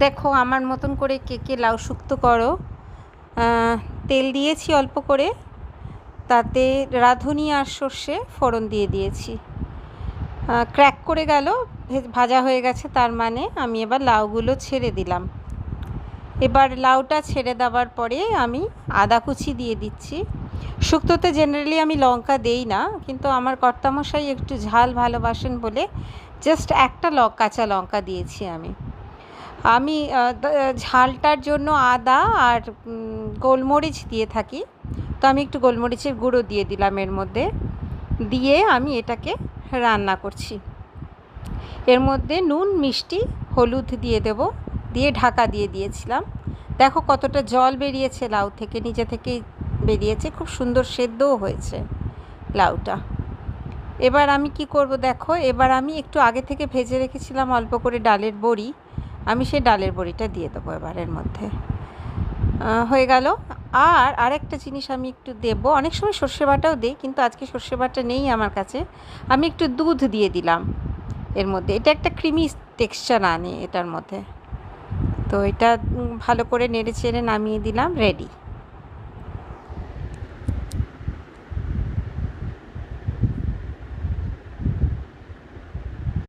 দেখো আমার মতন করে কে কে লাউ শুক্তো করো। তেল দিয়েছি অল্প করে, তাতে রাঁধুনি আর সর্ষে ফোড়ন দিয়ে দিয়েছি। ক্র্যাক করে গেল, ভাজা হয়ে গেছে, তার মানে আমি এবার লাউগুলো ছেড়ে দিলাম। এবার লাউটা ছেড়ে দেওয়ার পরে আমি আদা কুচি দিয়ে দিচ্ছি। শুক্তোতে জেনারেলি আমি লঙ্কা দেই না, কিন্তু আমার কর্তামশাই একটু ঝাল ভালোবাসেন বলে জাস্ট একটা কাঁচা লঙ্কা দিয়েছি আমি। ঝালটার জন্য আদা আর গোলমরিচ দিয়ে থাকি, তো আমি একটু গোলমরিচের গুঁড়ো দিয়ে দিলাম এর মধ্যে, দিয়ে আমি এটাকে রান্না করছি। এর মধ্যে নুন মিষ্টি হলুদ দিয়ে দেব, দিয়ে ঢাকা দিয়ে দিয়েছিলাম। দেখো কতটা জল বেরিয়েছে লাউ থেকে, নিজে থেকেই বেরিয়েছে, খুব সুন্দর সেদ্ধও হয়েছে লাউটা। এবার আমি কি করব দেখো, এবার আমি একটু আগে থেকে ভেজে রেখেছিলাম অল্প করে ডালের বড়ি, আমি সেই ডালের বড়িটা দিয়ে দেবো এবার এর মধ্যে। হয়ে গেল। আর আরেকটা জিনিস আমি একটু দেবো, অনেক সময় সর্ষে বাটাও দিই, কিন্তু আজকে সর্ষে বাটা নেই আমার কাছে, আমি একটু দুধ দিয়ে দিলাম এর মধ্যে। এটা একটা ক্রিমি টেক্সচার আনে এটার মধ্যে। তো এটা ভালো করে নেড়ে চেড়ে নামিয়ে দিলাম, রেডি।